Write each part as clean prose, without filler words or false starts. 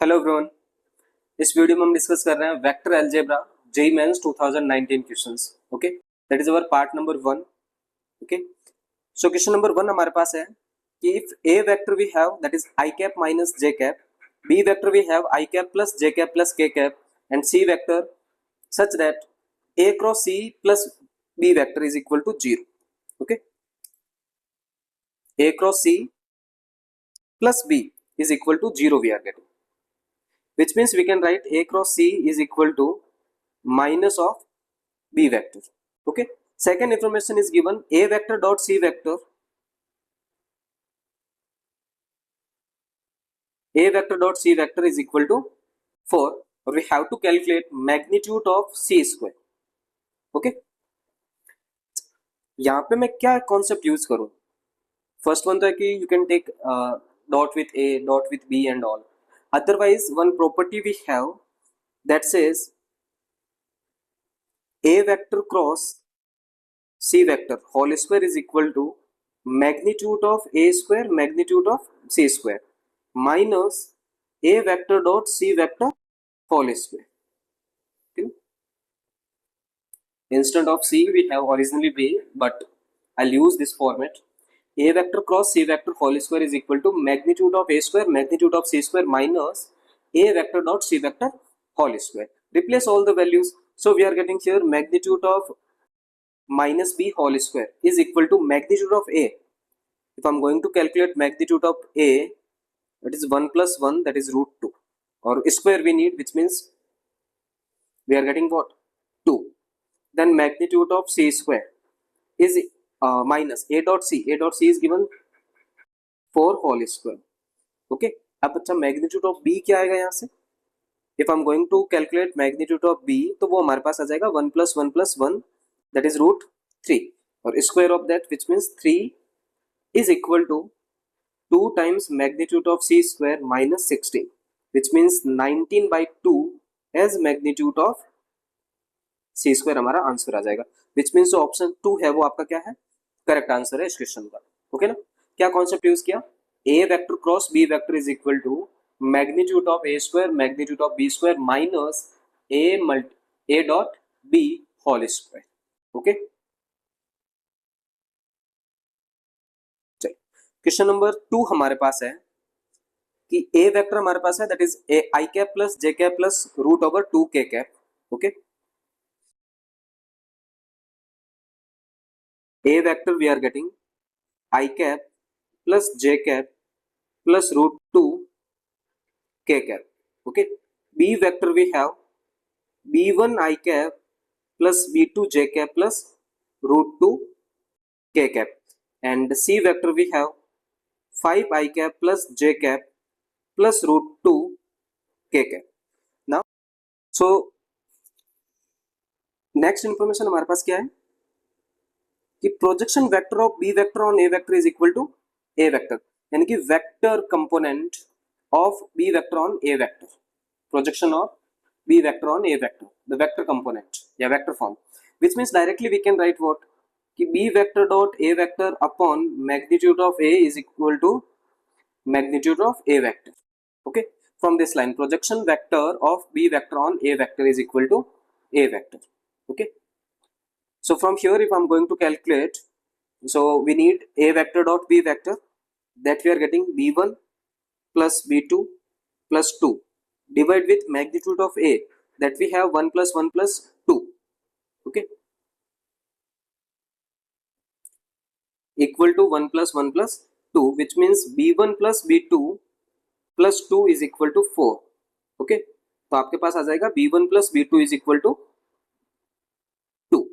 Hello everyone. इस video में हम डिस्कस कर रहे हैं vector algebra JEE mains 2019 questions. Okay, that is our part number 1। Okay, so question number 1 हमारे पास है कि if a vector we have that is i cap minus j cap, b vector we have i cap plus j cap plus k cap and c vector such that a cross c plus b vector is equal to 0। Okay, a cross c plus b is equal to 0 we are getting, which means we can write a cross c is equal to minus of b vector. Okay, second information is given a vector dot c vector, a vector dot c vector is equal to 4 or we have to calculate magnitude of c square. Okay, यहाँ पे मैं क्या concept use करूं? First one तो है कि you can take dot with a, dot with b and all. Otherwise, one property we have that says a vector cross c vector whole square is equal to magnitude of a square magnitude of c square minus a vector dot c vector whole square. Okay? Instead of c we have originally b, but I'll use this format. A vector cross c vector whole square is equal to magnitude of a square magnitude of c square minus a vector dot c vector whole square. Replace all the values, so we are getting here magnitude of minus b whole square is equal to magnitude of a. If I'm going to calculate magnitude of a, that is 1 plus 1, that is root 2, or square we need, which means we are getting what? 2. Then magnitude of c square is minus a dot c. A dot c is given 4 whole square. Okay, अब अच्छा magnitude of b क्या आएगा यहाँ से? If I'm going to calculate magnitude of b, तो वो हमारे पास आ जाएगा 1 plus 1 plus 1, that is root 3, और square of that, which means 3 is equal to 2 times magnitude of c square minus 16, which means 19 by 2 as magnitude of c square हमारा answer आ जाएगा, which means जो ऑप्शन 2 है वो आपका क्या है? Correct answer है इस क्वेश्चन का। ओके ना, क्या कॉन्सेप्ट यूज किया? a vector cross b vector is equal to magnitude of a square magnitude of b square minus a dot b whole square. Okay, question number 2 हमारे पास है कि a वेक्टर हमारे पास है that is i cap plus j cap plus root over 2 k cap. Okay, a vector we are getting I cap plus j cap plus root 2 k cap. Okay, b vector we have b1 I cap plus b2 j cap plus root 2 k cap, and c vector we have 5 I cap plus j cap plus root 2 k cap. Now, so next information हमारे पास क्या है कि projection vector of b vector on a vector is equal to a vector, यानी कि vector component of b vector on a vector, projection of b vector on a vector, the vector component या vector form, which means directly we can write what कि b vector dot a vector upon magnitude of a is equal to magnitude of a vector. Okay, from this line projection vector of b vector on a vector is equal to a vector. Okay, so from here if I'm going to calculate, so we need a vector dot b vector, that we are getting b1 plus b2 plus 2 divide with magnitude of a, that we have 1 plus 1 plus 2. Okay, equal to 1 plus 1 plus 2, which means b1 plus b2 plus 2 is equal to 4. Okay, तो आपके पास आ जाएगा b1 plus b2 is equal to 2.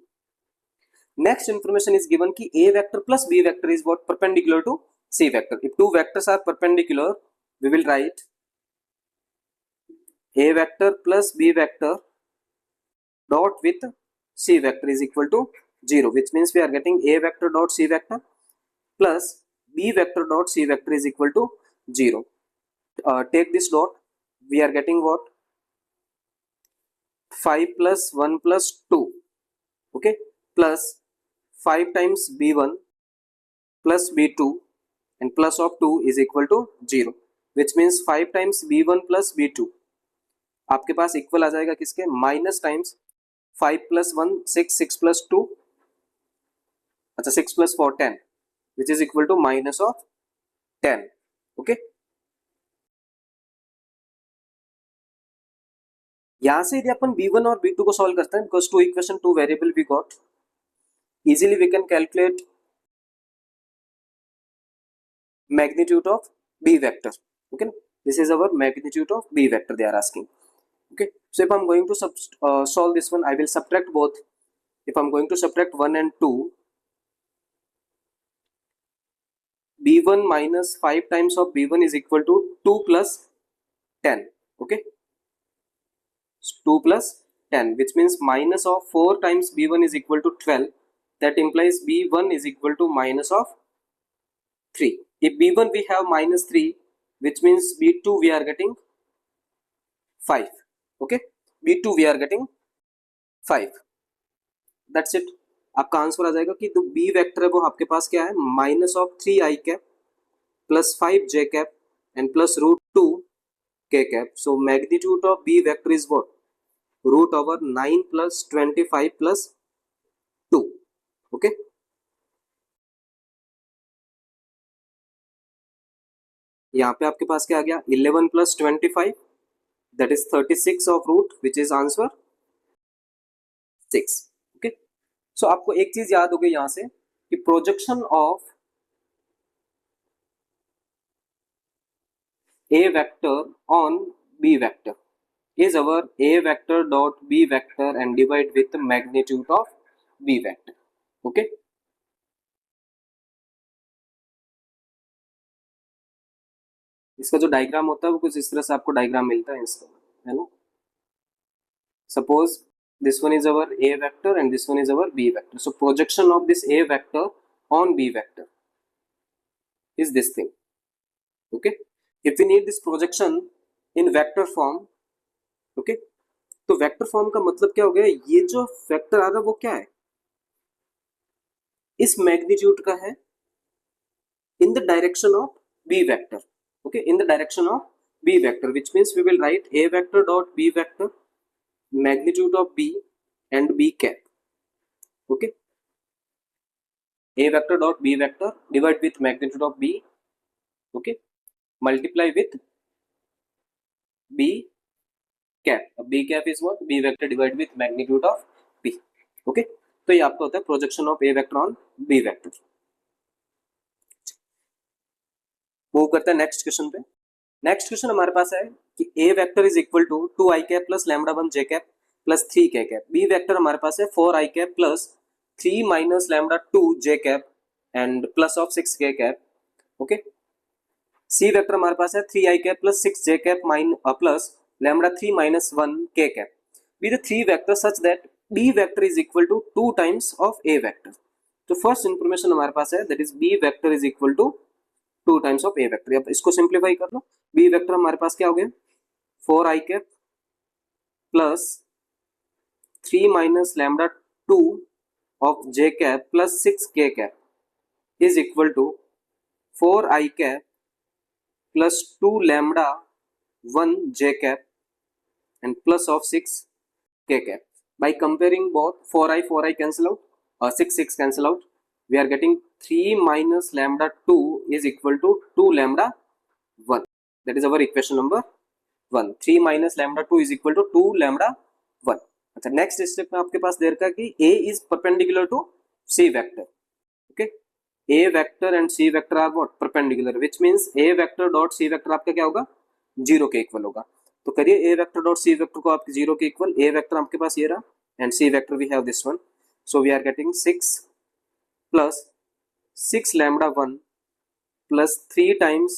Next information is given कि a vector plus b vector is what? Perpendicular to c vector. If two vectors are perpendicular, we will write a vector plus b vector dot with c vector is equal to 0, which means we are getting a vector dot c vector plus b vector dot c vector is equal to 0. Take this dot, we are getting what? 5 plus 1 plus 2. Okay, plus 5 times b1 plus b2 and plus of 2 is equal to 0. Which means 5 times b1 plus b2 आपके पास equal आ जाएगा किसके, minus times 5 plus 1 6, 6 plus 2, अच्छा 6 plus 4 10, which is equal to minus of 10. Okay, यहां से यदि अपन b1 और b2 को solve करते हैं, because two equation two variable we got, easily we can calculate magnitude of b vector. Okay, this is our magnitude of b vector they are asking. Okay, so if I'm going to solve this one, I will subtract both. If I'm going to subtract 1 and 2, b1 minus 5 times of b1 is equal to 2 plus 10. Okay, so 2 plus 10, which means minus of 4 times b1 is equal to 12. That implies b1 is equal to minus of 3. If b1 we have minus 3, which means b2 we are getting 5. Okay, b2 we are getting 5. That's it. आपका answer आ जाएगा कि जो b vector है वो आपके पास क्या है, minus of 3i cap plus 5j cap and plus root 2 k cap. So magnitude of b vector is what, root over 9 plus 25 plus 2. Okay, यहाँ पे आपके पास क्या आ गया, 11 plus 25, that is 36 of root, which is answer 6. Okay, so आपको एक चीज याद हो गई यहां से कि projection of a vector on b vector is our a vector dot b vector and divide with the magnitude of b vector. Okay, इसका जो डायग्राम होता है वो कुछ इस तरह से आपको डायग्राम मिलता है इसका, है ना. Suppose this one is our a vector and this one is our b vector. So projection of this a vector on b vector is this thing. Okay, if we need this projection in vector form, okay, तो vector form का मतलब क्या हो गया, ये जो vector आ रहा है वो क्या है, इस मैग्नीट्यूड का है in the direction of b vector. Okay, in the direction of b vector, which means we will write a vector dot b vector magnitude of b and b cap. Okay, a vector dot b vector divide with magnitude of b. Okay, multiply with b cap. b cap is what, b vector divided with magnitude of b. Okay, तो ये आपका होता है projection of a vector on b vector. Move करते हैं next question पे. Next question हमारे पास है कि a vector is equal to 2i cap plus lambda 1 j cap plus 3k cap. b vector हमारे पास है 4i cap plus 3 minus lambda 2 j cap and plus of 6k cap. Okay, c vector हमारे पास है 3i cap plus 6j cap plus lambda 3 minus 1 k cap. Be the three vector such that b vector is equal to 2 times of a vector. तो first information हमारे पास है that is b vector is equal to 2 times of a vector. अब इसको simplify कर लो. b vector हमारे पास क्या हो गया, 4i cap plus 3 minus lambda 2 of j cap plus 6k cap is equal to 4i cap plus 2 lambda 1 j cap and plus of 6k cap. By comparing both 4i cancel out और 6 cancel out, we are getting 3 minus lambda 2 is equal to 2 lambda 1. That is our equation number 1. 3 minus lambda 2 is equal to 2 lambda 1. अच्छा, next step में आपके पास दे रखा है कि a is perpendicular to c vector. Okay, a vector and c vector are what, perpendicular, which means a vector dot c vector आपका क्या होगा, 0 के इक्वल होगा. तो करिए a vector dot c vector को आपके 0 के इक्वल. a vector आपके पास ये रहा and c vector we have this one. So we are getting 6 plus 6 lambda 1 plus 3 times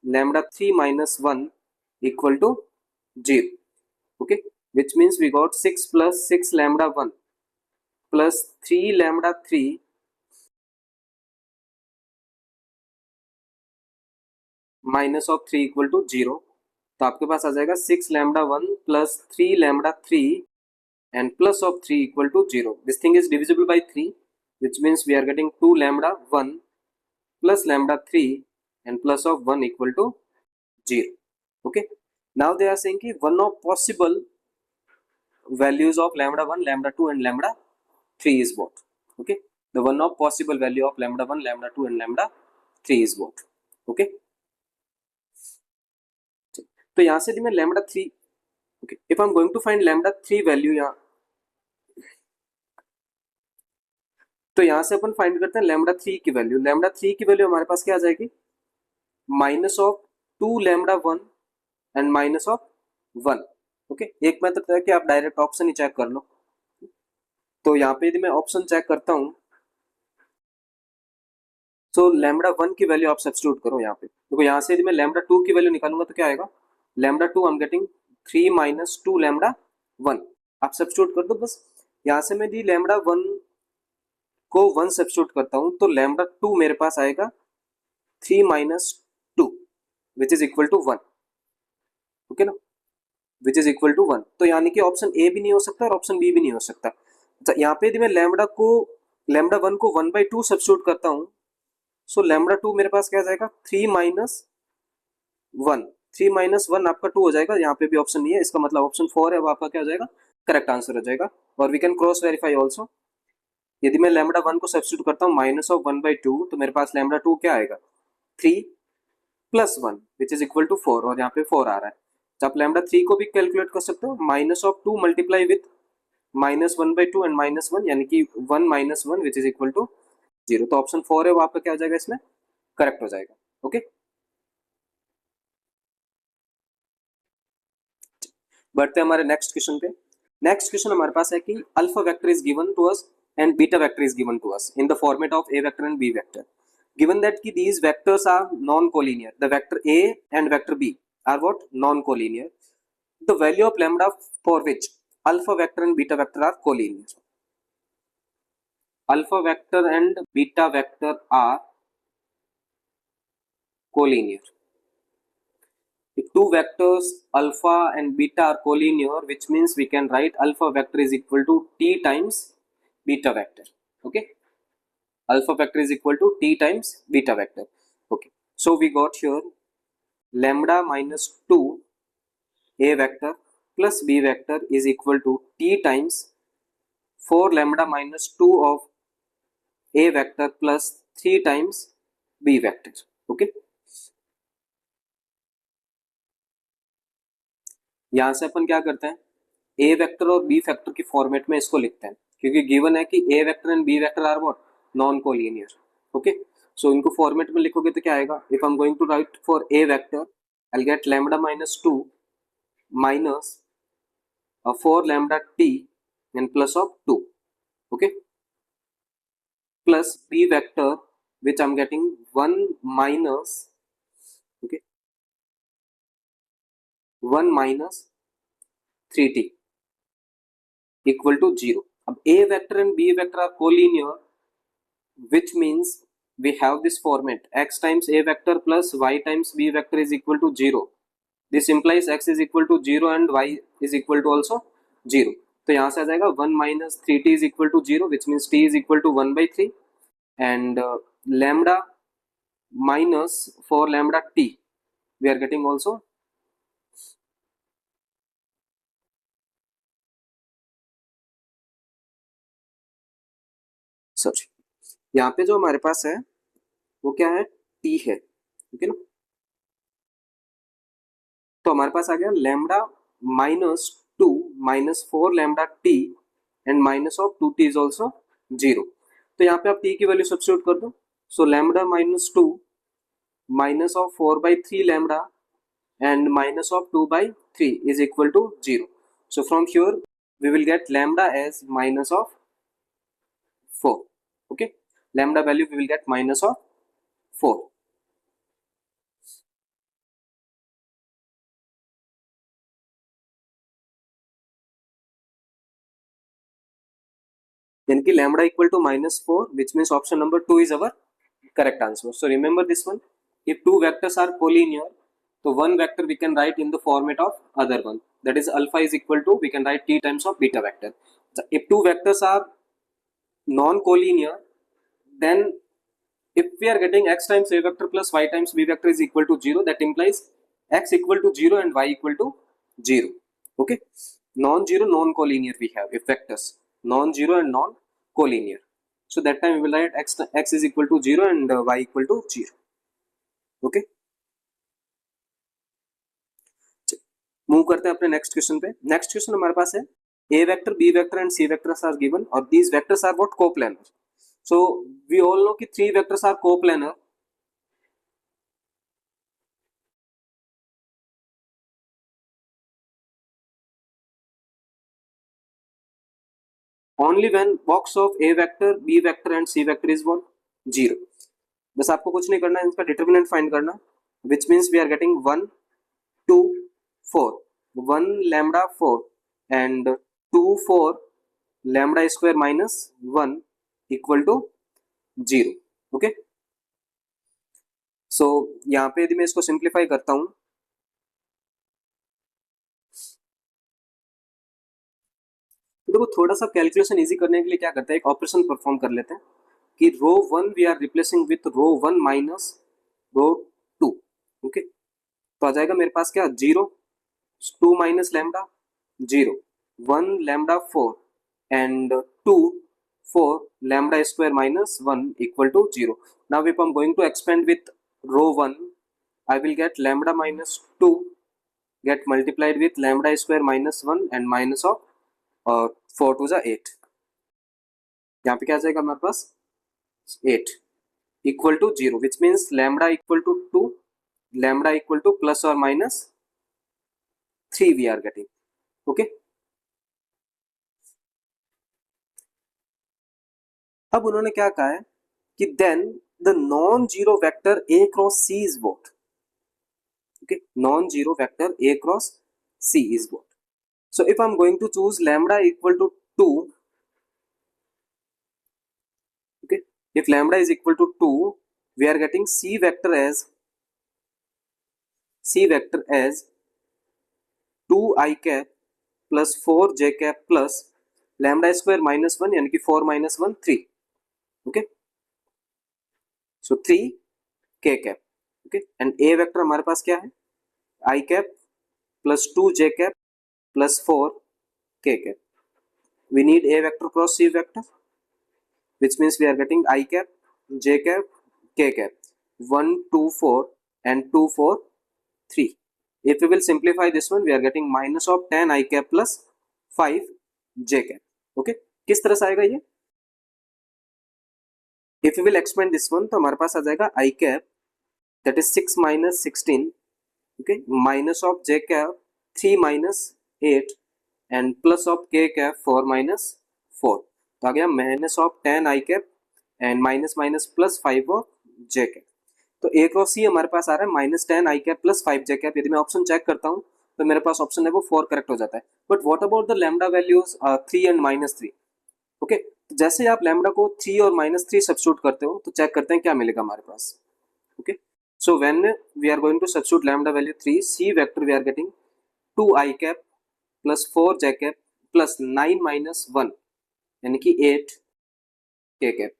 lambda 3 minus 1 equal to 0. Okay, which means we got 6 plus 6 lambda 1 plus 3 lambda 3 minus of 3 equal to 0. तो आपके पास आ जाएगा 6 lambda 1 plus 3 lambda 3 and plus of 3 equal to 0. This thing is divisible by 3, which means we are getting 2 lambda 1 plus lambda 3 and plus of 1 equal to 0. Okay, now they are saying ki one of possible values of lambda 1, lambda 2 and lambda 3 is what? Okay, the one of possible value of lambda 1, lambda 2 and lambda 3 is what? Okay, तो यहां से मैं lambda 3, okay, if I'm going to find lambda 3 value यहाँ, तो यहां से अपन find करते हैं lambda 3 की वैल्यू. lambda 3 की वैल्यू हमारे पास क्या आ जाएगी? Minus of 2 lambda 1 and minus of 1. Okay, एक मेथड है कि आप डायरेक्ट ऑप्शन ही चेक कर लो. तो यहाँ पे यदि मैं ऑप्शन चेक करता हूँ, तो लैम्बडा 1 की वैल्यू आप सब्स्टिट्यूट करो यहाँ पे. देखो यहाँ से यदि मैं लैम्बडा 2 की वैल्यू निकालूंगा तो क्या आएगा? Lambda 2 I am getting 3 minus 2 lambda 1. आप सब्स्टिट्यूट कर दो बस. यहाँ से मैं यदि लैम्बडा 1 को 1 सब्स्टिट्यूट करता हूँ तो लैम्बडा 2 मेरे पास आएगा 3 minus 2 which is equal to 1. Okay ना, विच इज इक्वल टू 1. तो यानी कि ऑप्शन ए भी नहीं हो सकता और ऑप्शन बी भी नहीं हो सकता. अच्छा, यहाँ पे यदि मैं लैम्बडा 1 को 1/2 सब्स्टिट्यूट करता हूँ, सो लैम्बडा 2 मेरे पास क्या आ जाएगा? 3 माइनस 1. 3 माइनस 1 आपका 2 हो जाएगा. यहाँ पे भी ऑप्शन नहीं है, इसका मतलब ऑप्शन 4 है, वो आपका क्या हो जाएगा? करेक्ट आंसर हो जाएगा. और we can cross verify also. यदि मैं लैम्बडा 1 को सब्स्टिट्यूट करता हूँ माइनस ऑफ 1/2, तो मेरे पास लैम्बडा 2 क्या आएगा? 3 plus 1 which is equal to 4, और यहाँ पे 4 आ रहा है. तो आप लैम्बडा 3 को भी कैलकुलेट कर सकते हो. Minus of 2 multiply with minus 1/2 and minus 1, यानी कि 1 minus 1 which is equal to 0. तो ऑप्शन 4 है वो आपका क्या हो जाएगा? इसमें करेक्ट हो जाएगा. ओके, बढ़ते हैं हमारे नेक्स्ट क्वेश्चन पे. नेक्स्ट क्वेश्चन हमारे पास है कि alpha vector is given to us and beta vector is given to us in the format of a vector and b vector. Given that ki these vectors are non-collinear, the vector a and vector b are what? Non-collinear. The value of lambda for which alpha vector and beta vector are collinear. Alpha vector and beta vector are collinear. If two vectors alpha and beta are collinear, which means we can write alpha vector is equal to t times beta vector. Okay, alpha vector is equal to t times beta vector. Okay, so we got here lambda minus 2 a vector plus b vector is equal to t times 4 lambda minus 2 of a vector plus 3 times b vector. Okay, यहां से अपन क्या करते हैं? a vector और b vector की format में इसको लिखते हैं, क्योंकि गिवन है कि a vector and b vector are what? Non collinear. Okay, so इनको फॉर्मेट में लिखोगे तो क्या आएगा? If I am going to write for a vector, I will get lambda minus 2 minus 4 lambda t and plus of 2. Okay, plus b vector which I am getting 1 minus, okay, 1 minus 3t equal to 0. अब a vector and b vector are collinear, which means we have this format: x times a vector plus y times b vector is equal to 0. This implies x is equal to 0 and y is equal to also 0. तो यहाँ से आ जाएगा 1 minus 3t is equal to 0, which means t is equal to 1/3, and lambda minus 4 lambda t we are getting also sorry, यहाँ पे जो हमारे पास है वो क्या है? t है. ठीक है ना, तो हमारे पास आ गया lambda minus 2 minus 4 lambda t and minus of 2t is also 0. तो यहाँ पे आप t की वैल्यू सब्स्टिट्यूट कर दो. सो lambda minus 2 minus of 4/3 lambda and minus of 2/3 is equal to 0. So from here we will get lambda as minus of 4. Okay, lambda value we will get minus of 4. यानी कि lambda equal to -4, which means option number 2 is our correct answer. So remember this one: if two vectors are collinear, so one vector we can write in the format of other one, that is alpha is equal to, we can write t times of beta vector. So if two vectors are non-collinear, then if we are getting x times a vector plus y times b vector is equal to 0, that implies x equal to 0 and y equal to 0. Okay, non-zero, non-collinear we have if vectors non-zero and non-collinear. So that time we will write x is equal to 0 and y equal to 0. Okay, move करते हैं अपने next question पे. Next question हमारे पास है a vector, b vector and c vectors are given or these vectors are what coplanar. So we all know कि three vectors are coplanar. Only when box of a vector, b vector and c vector is what 0. बस आपको कुछ नहीं करना है, इसका determinant find करना, which means we are getting 1 2 4 1 lambda 4 and 2 4 lambda square minus 1 equal to 0. Okay, सो यहाँ पे यदि मैं इसको सिंप्लीफाई करता हूं तो देखो थोड़ा सा कैलकुलेशन इजी करने के लिए क्या करते हैं, एक ऑपरेशन परफॉर्म कर लेते हैं कि row 1 we are replacing with row 1 minus row 2. Okay, तो आ जाएगा मेरे पास क्या 0 2 minus lambda 0 1 lambda 4 and 2 4 lambda square minus 1 equal to 0. Now if I'm going to expand with row 1, I will get lambda minus 2 get multiplied with lambda square minus 1 and minus of 4 to the 8. यहाँ पे क्या आ जाएगा हमारे पास 8 equal to 0, which means lambda equal to 2, lambda equal to plus or minus 3 we are getting. Okay, अब उन्होंने क्या कहा है कि then the non zero vector a cross c is what. Okay, non zero vector a cross c is what. So if I am going to choose lambda equal to 2, okay, if lambda is equal to 2 we are getting c vector as 2 I cap plus 4 j cap plus lambda square minus 1 यानी कि 4 minus 1 3. Okay, so 3 k cap. Okay, and a vector हमारे पास क्या है I cap plus 2 j cap plus 4 k cap. We need a vector cross c vector, which means we are getting I cap, j cap, k cap 1 2 4 and 2 4 3. If we will simplify this one, we are getting minus of 10 I cap plus 5 j cap. Okay, किस तरह से आएगा ये? If we will expand this one, तो हमारे पास आ जाएगा I cap that is 6 minus 16, okay, minus of j cap 3 minus 8 and plus of k cap 4 minus 4. तो आ गया minus of 10 I cap and minus minus plus 5 of j cap. तो a cross c हमारे पास आ रहा है minus 10 I cap plus 5 j cap. यदि मैं ऑप्शन चेक करता हूँ तो मेरे पास ऑप्शन है वो 4 करेक्ट हो जाता है. But what about the lambda values 3 and minus 3. Okay, जैसे आप लैम्डा को 3 और माइनस 3 सब्स्टिट्यूट करते हो तो चेक करते हैं क्या मिलेगा हमारे पास. Okay, so when we are going to substitute lambda value 3, c vector we are getting 2 I cap plus 4 j cap plus 9 minus 1 यानी कि 8 k cap.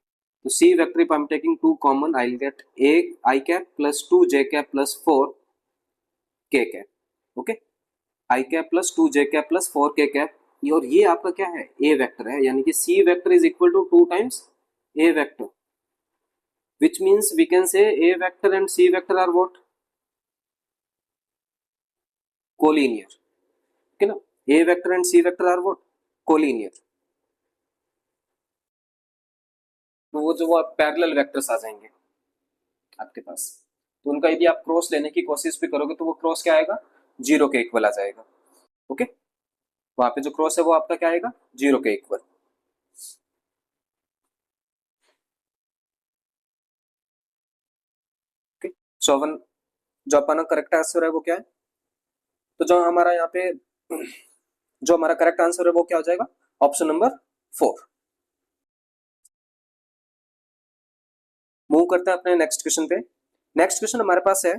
तो c vector if I am taking 2 common, I will get a I cap plus 2 j cap plus 4 k cap. Okay, I cap plus 2 j cap plus 4 k cap. और ये आपका क्या है a vector है, यानी कि c vector is equal to 2 times a vector, which means we can say a vector and c vector are what collinear. okay ना, a vector and c vector are what collinear. तो वो जो वो parallel vectors आ जाएंगे आपके पास, तो उनका यदि आप क्रॉस लेने की कोशिश भी करोगे तो वो क्रॉस क्या आएगा 0 के इक्वल आ जाएगा. ओके, वहां पे जो क्रॉस है वो आपका क्या आएगा 0 के इक्वल. ओके, सो जो अपना करेक्ट आंसर है वो क्या है, तो जो हमारा यहाँ पे जो हमारा करेक्ट आंसर है वो क्या हो जाएगा ऑप्शन नंबर 4. मूव करते हैं अपने नेक्स्ट क्वेश्चन पे. नेक्स्ट क्वेश्चन हमारे पास है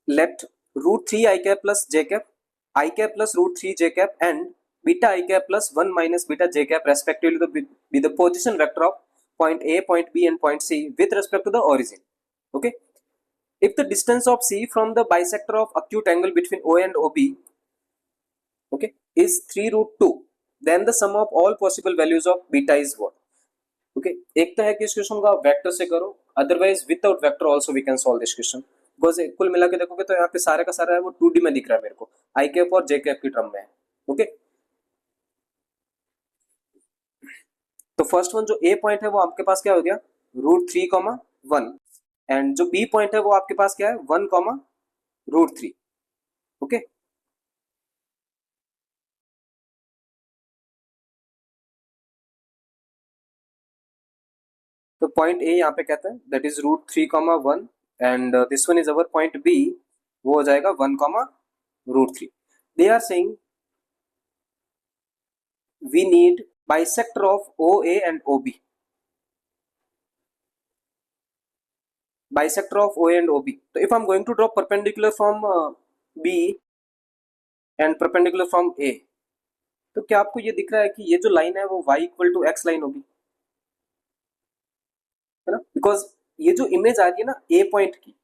late root 3 I cap plus j cap, I cap plus root 3 j cap and beta I cap plus 1 minus beta j cap respectively be the position vector of point A, point B and point C with respect to the origin. Okay, if the distance of C from the bisector of acute angle between O and OB, okay, is 3 root 2, then the sum of all possible values of beta is what? Okay, एक तो है कि इस question को आप vector से करो, otherwise without vector also we can solve this question, because कुल मिला के देखोगे तो यहाँ पे सारे का सारा है वो 2D में दिख रहा है मेरे को, आई कैप और जे कैप की टर्म में है. ओके, तो फर्स्ट वन जो ए पॉइंट है वो आपके पास क्या हो गया, रूट 3 कॉमा 1, एंड जो बी पॉइंट है वो आपके पास क्या है, 1 कॉमा रूट 3. ओके, तो पॉइंट ए यहाँ पे कहते हैं that is root 3 comma 1, and this one is our point B, वो हो जाएगा 1 comma root 3. They are saying we need bisector of O A and O B, bisector of O and OB. So if I'm going to draw perpendicular from B and perpendicular from A, तो क्या आपको ये दिख रहा है कि ये जो लाइन है वो y equal to x line होगी, है ना, बिकॉज ये जो इमेज आ रही है ना A पॉइंट की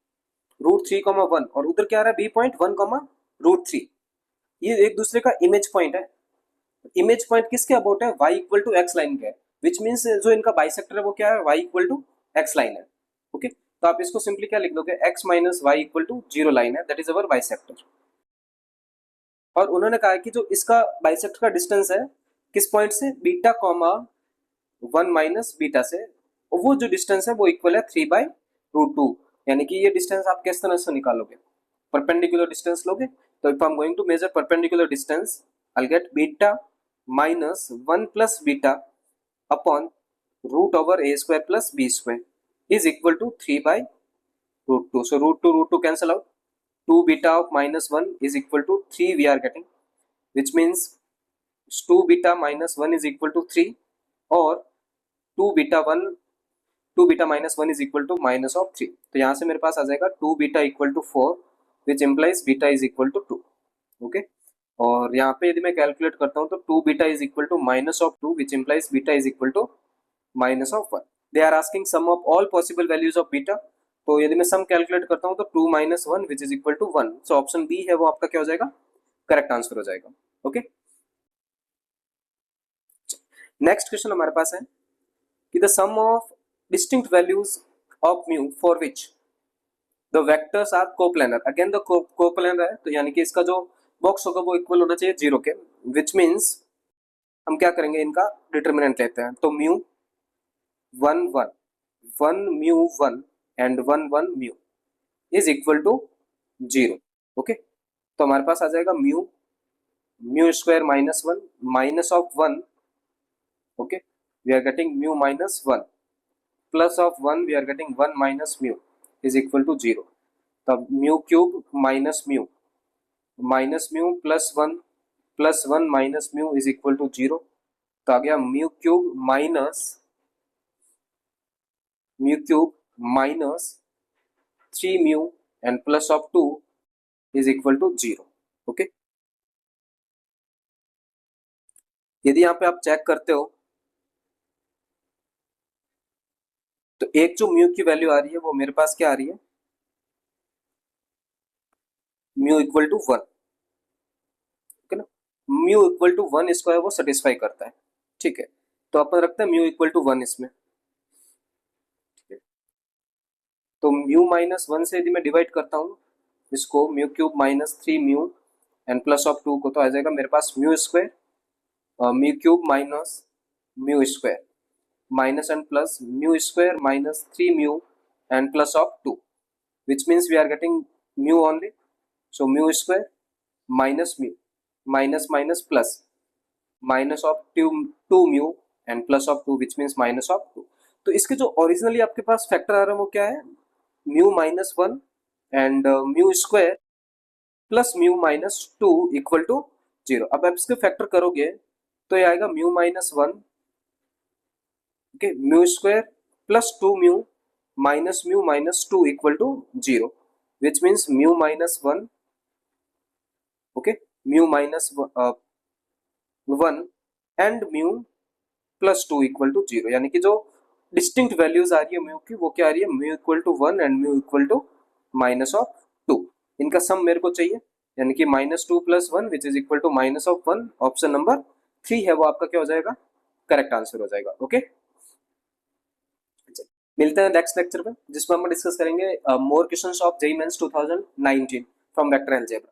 रूट 3 कॉमा 1 और उधर क्या आ रहा है B पॉइंट 1 कॉमा रूट 3, ये एक दूसरे का इमेज पॉइंट है. इमेज पॉइंट किसके अबाउट है, y equal to x line का है, विच मीन्स जो इनका बाइसेक्टर है वो क्या है, y equal to x line है. ओके, तो आप इसको सिंपली क्या लिख दोगे, x minus y equal to 0 line है, दैट इज अवर बाइसेक्टर. और उन्होंने कहा कि जो इसका बाइसेक्टर का डिस्टेंस है किस पॉइंट से, बीटा कॉमा 1 माइनस बीटा से, और वो जो डिस्टेंस है वो इक्वल है 3 बाई रूट 2. यानी कि ये डिस्टेंस आप किस तरह से निकालोगे, परपेंडिकुलर डिस्टेंस लोगे. तो if I am going to measure perpendicular distance, I will get beta minus 1 plus beta upon root over a square plus b square is equal to 3 by root 2. So root 2 cancel out. 2 beta of minus 1 is equal to 3 we are getting, which means 2 beta minus 1 is equal to 3, or 2 beta minus 1 is equal to minus of 3. तो यहाँ से मेरे पास आ जाएगा 2 beta equal to 4, which implies beta is equal to 2. Okay, और यहाँ पे यदि मैं कैलकुलेट करता हूँ तो 2 beta is equal to minus of 2, which implies beta is equal to minus of 1. They are asking sum of all possible values of beta. तो यदि मैं सम कैलकुलेट करता हूँ तो 2 minus 1 which is equal to 1. So option B है वो आपका क्या हो जाएगा, करेक्ट आंसर हो जाएगा. ओके, नेक्स्ट क्वेश्चन हमारे पास है कि the sum of distinct values of mu for which the vectors are coplanar. Again the coplanar है, तो यानी कि इसका जो बॉक्स होगा वो इक्वल होना चाहिए 0 के, विच मीन्स हम क्या करेंगे, इनका डिटर्मिनेंट लेते हैं. तो mu 1 1 1 mu 1 and 1 1 mu is equal to 0. Okay, तो हमारे पास आ जाएगा mu square minus 1 minus of 1. Okay, we are getting mu minus 1 plus of 1 we are getting 1 minus mu is equal to 0. तब mu cube minus mu plus 1 minus mu is equal to 0. तो आ गया mu cube minus 3 mu and plus of 2 is equal to 0. Okay, यदि यहाँ पे आप check करते हो तो एक जो म्यू की वैल्यू आ रही है वो मेरे पास क्या आ रही है, म्यू इक्वल टू 1. ओके ना, म्यू इक्वल टू 1 इसको है वो सेटिस्फाई करता है. ठीक है, तो अपन रखते हैं म्यू इक्वल टू 1 इसमें. तो म्यू माइनस 1 से यदि मैं डिवाइड करता हूँ इसको, mu cube minus 3 mu and plus of 2 को, तो आ जाएगा मेरे पास mu square mu cube minus mu square minus and plus mu square minus 3 mu and plus of 2, which means we are getting mu only. So mu square minus mu minus minus plus minus of 2 mu and plus of 2, which means minus of 2. तो इसके जो originally आपके पास factor आ रहा है वो क्या है, mu minus 1 and mu square plus mu minus 2 equal to 0. अब आप इसके फैक्टर करोगे तो ये आएगा mu minus 1, okay, mu square plus 2 mu minus 2 equal to 0, which means mu minus 1, okay, mu minus 1 and mu plus 2 equal to 0. यानी कि जो डिस्टिंक्ट वैल्यूज आ रही है म्यू की वो क्या आ रही है, mu equal to 1 and mu equal to minus of 2, इनका सम मेरे को चाहिए, यानी कि -2 + 1 which is equal to -1। Option number 3 है वो आपका क्या हो जाएगा, करेक्ट आंसर हो जाएगा। ओके, मिलते हैं नेक्स्ट लेक्चर में जिसमें हम डिस्कस करेंगे more questions of JEE mains 2019 from vector algebra.